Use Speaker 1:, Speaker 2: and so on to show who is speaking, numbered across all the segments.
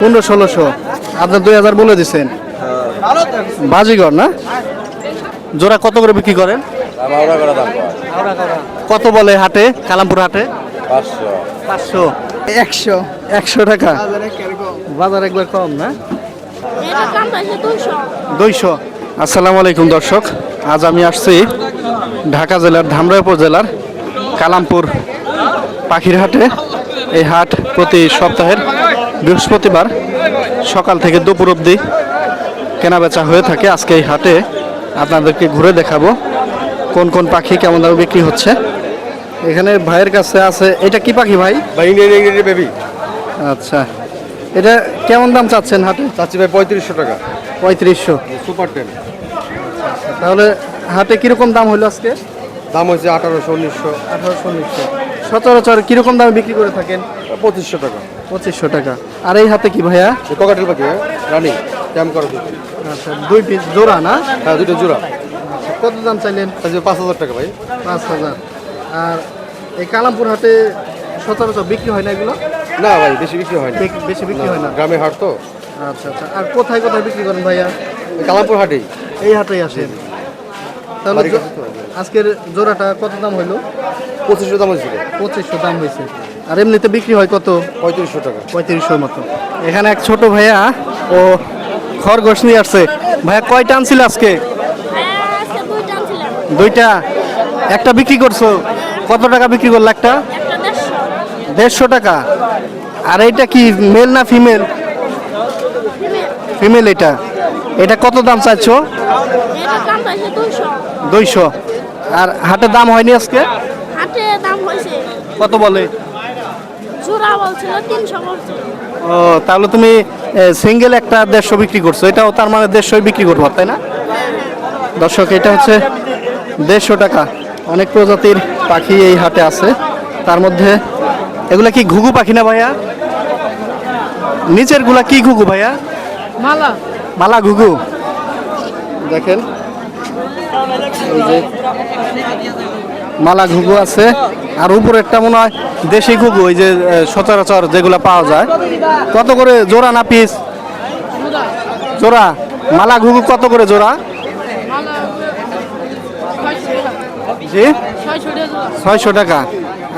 Speaker 1: 1500-1600 আপনার 2000 বলে দিচ্ছেন। বাজিগর না, জোড়া কত করে বিক্রি করেন? কত বলে হাটে, কালামপুর হাটে? 500 100 100 টাকা। বাজার একবার কম না, 200। আসসালামু আলাইকুম দর্শক, আজ আমি আসছি ঢাকা জেলার ধামরাই উপজেলার কালামপুর পাখির হাটে। এই হাট প্রতি সপ্তাহের বৃহস্পতিবার সকাল থেকে দুপুর অবধি কেনাবেচা হয়ে থাকে। আজকে এই হাটে আপনাদেরকে ঘুরে দেখাবো কোন কোন পাখি কেমন দামে বিক্রি হচ্ছে। এখানে ভাইয়ের কাছে আছে, এটা কি পাখি ভাই?
Speaker 2: বেবি।
Speaker 1: আচ্ছা, এটা কেমন দাম চাচ্ছেন হাটে?
Speaker 2: চাচ্ছি ভাই 3500 টাকা।
Speaker 1: 3500
Speaker 2: সুপার 10।
Speaker 1: তাহলে হাটে কিরকম দাম হলো আজকে?
Speaker 2: দাম হচ্ছে 1800 1900
Speaker 1: 1800-1900। সচরাচর কিরকম দামে বিক্রি করে থাকেন?
Speaker 2: 2500 টাকা।
Speaker 1: 2500 টাকা। আর এই হাতে কি ভাইয়া?
Speaker 2: ককাটেল পাখি রানি ক্যাম্প করা।
Speaker 1: আচ্ছা, 2 পিস জোড়া না?
Speaker 2: হ্যাঁ, দুটো জোড়া।
Speaker 1: কত দাম চাইলেন?
Speaker 2: 5000 টাকা ভাই।
Speaker 1: 5000। আর এই কালামপুর হাটে সচরাচর বিক্রি হয় না এগুলো?
Speaker 2: না ভাই, বেশি বিক্রি হয় না।
Speaker 1: বেশি বিক্রি হয় না,
Speaker 2: গ্রামে হাট তো।
Speaker 1: আচ্ছা আচ্ছা। আর কোথায় কোথায় বিক্রি করেন ভাইয়া?
Speaker 2: কালামপুর হাটেই।
Speaker 1: এই হাটেই আসেন। তাহলে আজকের জোড়াটা কত দাম হইলো?
Speaker 2: 2500 দাম হয়েছিল।
Speaker 1: 2500 দাম হয়েছে। আর এমনিতে বিক্রি হয় কত?
Speaker 2: 3500 টাকা।
Speaker 1: 3500 মতো। এখানে এক ছোট ভাইয়া ও খরগোশ নিয়ে আসছে। ভাইয়া কয়টা আনছিল আজকে? দুইটা। একটা বিক্রি করছো? কত টাকা বিক্রি করলো একটা? 150 টাকা। আর এইটা কি মেল না ফিমেল? ফিমেল। এটা এটা কত দাম চাইছো? 200। আর হাটে দাম হয়নি আজকে?
Speaker 3: হাটে দাম হয়েছে,
Speaker 1: কত বলে?
Speaker 3: জোড়া বলছিল 300 বলছে।
Speaker 1: ও, তাহলে তুমি সিঙ্গেল একটা 150 বিক্রি করছো, এটাও তার মানে 150 বিক্রি করবো তাই না? দর্শক, এটা হচ্ছে 150 টাকা। অনেক প্রজাতির পাখি এই হাটে আছে, তার মধ্যে এগুলা কি ঘুঘু পাখি না ভাইয়া? নিচের গুলা কি ঘুঘু ভাইয়া?
Speaker 3: মালা।
Speaker 1: মালা ঘুঘু। দেখেন এই যে মালা ঘুঘু আছে। আর উপরেরটা মনে হয় দেশি ঘুঘু, ওই যে সচরাচর যেগুলো পাওয়া যায়। কত করে জোড়া না পিস? জোড়া। মালা ঘুঘু কত করে জোড়া? জি, 600 টাকা।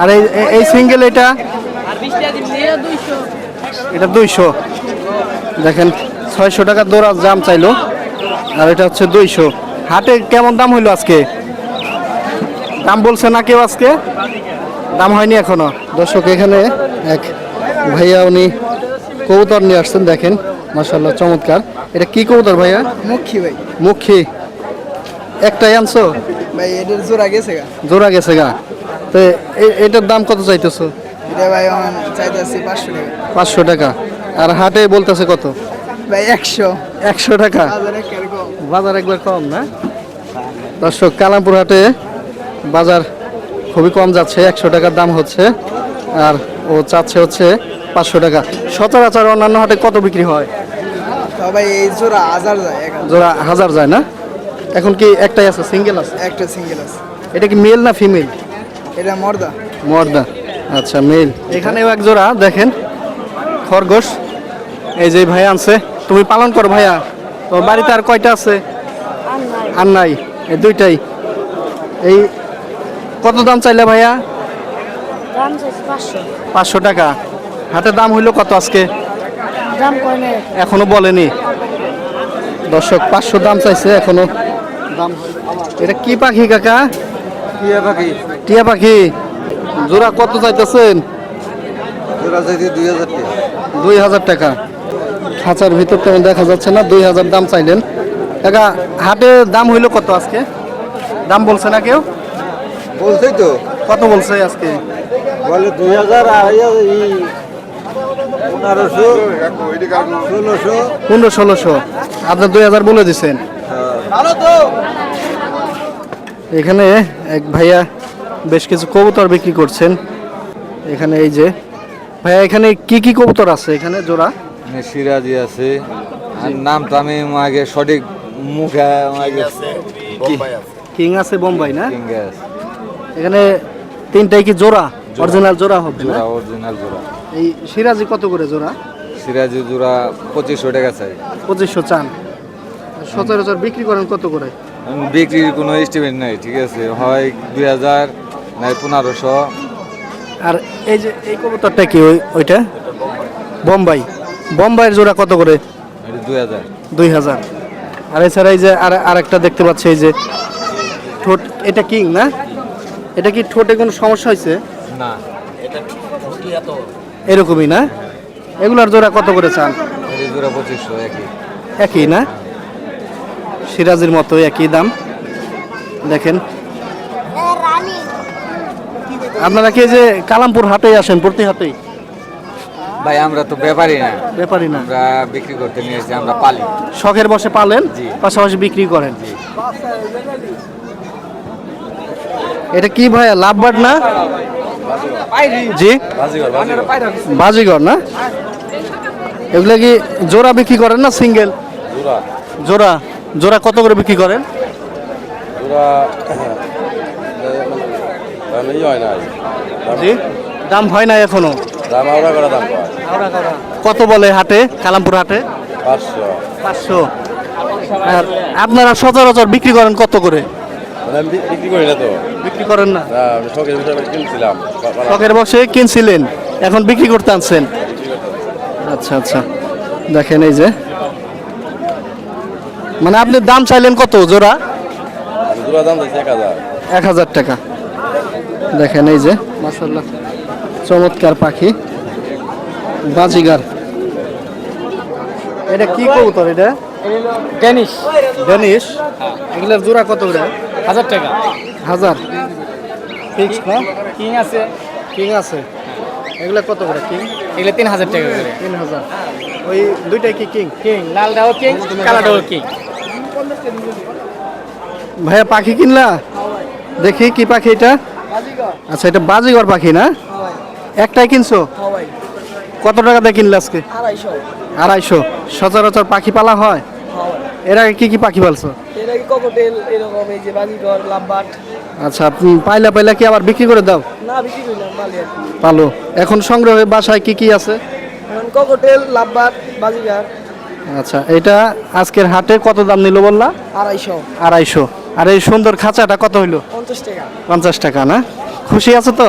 Speaker 1: আর এই সিঙ্গেল এটা? এটা 200। দেখেন 600 টাকা জোড়া দাম চাইলো, আর এটা হচ্ছে 200। হাটে কেমন দাম হইলো আজকে? দাম বলছে না কেউ আজকে? দাম হয়নি এখনো। দর্শক, এখানে এক ভাইয়া উনি কবুতর নিয়ে আসছেন। দেখেন মাশাআল্লাহ, চমৎকার। এটা কি কবুতর ভাইয়া?
Speaker 4: মুখী ভাই।
Speaker 1: মুখী। একটাই আনছো
Speaker 4: ভাই এটার জোড়া গেছে গা।
Speaker 1: জোড়া গেছে গা। তো এটার দাম কত চাইতেছো?
Speaker 4: এটা ভাই আমার চাইতেছি 500 টাকা।
Speaker 1: 500 টাকা। আর হাটে বলতেছে কত?
Speaker 4: ভাই 100
Speaker 1: টাকা।
Speaker 4: বাজারে কিরকম?
Speaker 1: বাজার একবার কম না? দর্শক, কালামপুর হাটে বাজার খুবই কম যাচ্ছে, 100 টাকার দাম হচ্ছে। আর ও চাচ্ছে হচ্ছে 500 টাকা। সচরাচর অন্যান্য হাটে কত বিক্রি হয়?
Speaker 4: তো ভাই এই জোড়া 1000 যায়।
Speaker 1: জোড়া 1000 যায় না? এখন কি একটাই আছে, সিঙ্গেল আছে?
Speaker 4: একটা সিঙ্গেল আছে।
Speaker 1: এটা কি মেল না ফিমেল?
Speaker 4: এটা মর্দা।
Speaker 1: মর্দা। আচ্ছা, মেল। এখানেও এক জোড়া দেখেন খরগোশ, এই যে ভাইয়া আনছে। তুমি পালন করো ভাইয়া? তোর বাড়িতে আর কয়টা আছে? আর নাই, এই দুইটাই। এই কত দাম চাইলে ভাইয়া?
Speaker 3: দাম চাইছে 500।
Speaker 1: 500 টাকা। হাটের দাম হইলো কত আজকে?
Speaker 3: দাম কয় না
Speaker 1: এখনো বলেনি। দর্শক, 500 দাম চাইছে, এখনো দাম। এটা কি পাখি কাকা?
Speaker 2: টিয়া পাখি।
Speaker 1: টিয়া পাখি। জোড়া কত চাইতেছেন?
Speaker 2: জোড়া চাইছি 2000 টাকা।
Speaker 1: 2000 টাকা। খাঁচার ভিতর তেমন দেখা যাচ্ছে না, 2000 দাম চাইলেন কাকা। হাটে দাম হইলো কত আজকে? দাম বলছে না কেউ?
Speaker 2: বলছেই তো।
Speaker 1: কত বলছে আজকে?
Speaker 2: বলে 2000 আর 1500 1600।
Speaker 1: 1500-1600। আপনার 2000 বলে দিচ্ছেন।
Speaker 2: ভালো তো।
Speaker 1: এখানে এক ভাইয়া বেশ কিছু কবুতর বিক্রি করছেন। এখানে এই যে ভাইয়া, এখানে কি কি কবুতর আছে এখানে জোড়া?
Speaker 5: সিরাজি আছে, আর নাম তো আমি আগে সঠিক মুখে
Speaker 1: কিং আছে, বোম্বাই না?
Speaker 5: কিংগে আছে।
Speaker 1: এখানে তিনটাই কি জোড়া? অরিজিনাল জোড়া হবে না?
Speaker 5: অরিজিনাল জোড়া।
Speaker 1: এই সিরাজি কত করে জোড়া?
Speaker 5: সিরাজি জোড়া 2500 টাকা চাই।
Speaker 1: 2500 চান। সচরাচর বিক্রি করেন কত করে?
Speaker 5: বিক্রির কোনো এস্টিমেট নাই, ঠিক আছে, হয় 2000 নাই 1500।
Speaker 1: আর এই যে এই কবুতরটা কি ওইটা? বোম্বাই। বোম্বাইয়ের জোড়া কত করে?
Speaker 5: এটা 2000।
Speaker 1: 2000। আর এছাড়া এই যে আরেকটা দেখতে পাচ্ছি, এই যে ঠোঁট, এটা কিং না? এটা কি ঠোঁটে কোনো সমস্যা হয়েছে?
Speaker 5: না,
Speaker 1: এরকমই না? এগুলার জোড়া কত করে চান?
Speaker 5: এটা জোড়া 2500 একই।
Speaker 1: একই না? সিরাজের মতো একই দাম। দেখেন আপনারা কি যে কালামপুর হাটে আসেন প্রতি হাটেই?
Speaker 5: ভাই আমরা তো ব্যাপারই না,
Speaker 1: ব্যাপারই না,
Speaker 5: আমরা বিক্রি করতে নিয়ে এসেছি, আমরা পালি।
Speaker 1: শখের বসে পালেন,
Speaker 5: জি।
Speaker 1: পাশাপাশি বিক্রি করেন। এটা কি ভাইয়া, লাভবার্ড না? জি, বাজিগর না? এগুলা কি জোড়া বিক্রি করেন না সিঙ্গেল? জোড়া। জোড়া কত করে বিক্রি করেন? জি, দাম হয় না এখনো। কত বলে হাটে, কালামপুর হাটে? 500। আর আপনারা সচরাচর বিক্রি করেন কত করে?
Speaker 2: বিক্রি করি না তো,
Speaker 1: বিক্রি করেন না?
Speaker 2: শখের ভিতরে কিনছিলাম।
Speaker 1: শখের বসে কিনছিলেন, এখন বিক্রি করতে আনছেন। আচ্ছা আচ্ছা, দেখেন এই যে, মানে আপনি দাম চাইলেন কত জোড়া?
Speaker 2: জোড়া দাম দিয়েছে 1000।
Speaker 1: 1000 টাকা। দেখেন এই যে, মাশাআল্লাহ, চমৎকার পাখি, বাজিগার। এটা কি কবুতর? এটা
Speaker 4: ডেনিশ।
Speaker 1: ডেনিশ। এগুলার জোড়া কত করে?
Speaker 4: 1000 টাকা।
Speaker 1: 1000 ফিক্স না?
Speaker 4: কিং আছে,
Speaker 1: কিং আছে। এগুলা কত করে কিং?
Speaker 4: এগুলো 3000 টাকা করে।
Speaker 1: 3000। ওই দুইটাই কি কিং?
Speaker 4: কিং, লালটাও কিং, কালোটাও কিং।
Speaker 1: ভাইয়া পাখি কিনলা? দেখি কি পাখি এটা? আচ্ছা, এটা বাজিগর পাখি না? একটাই কিনছো? কত টাকা দিয়ে কিনলে আজকে? 250। সচরাচর পাখি পালা হয়? এর আগে কি কি পাখি পালছো?
Speaker 6: এটা কি ককটেল এরকম, এই যে বাজিঘর, লাভবাট।
Speaker 1: আচ্ছা, পাইলা কি আবার বিক্রি করে দাও?
Speaker 6: না, বিক্রি করি না, মালি আর কি।
Speaker 1: পালো। এখন সংগ্রহে বাসায় কি কি আছে?
Speaker 6: এখন ককটেল, লাভবাট, বাজিঘর।
Speaker 1: আচ্ছা, এটা আজকের হাটে কত দাম নিল বললা?
Speaker 6: 250।
Speaker 1: 250। আর এই সুন্দর খাঁচাটা কত হইলো?
Speaker 6: 50 টাকা।
Speaker 1: 50 টাকা না? খুশি আছে তো?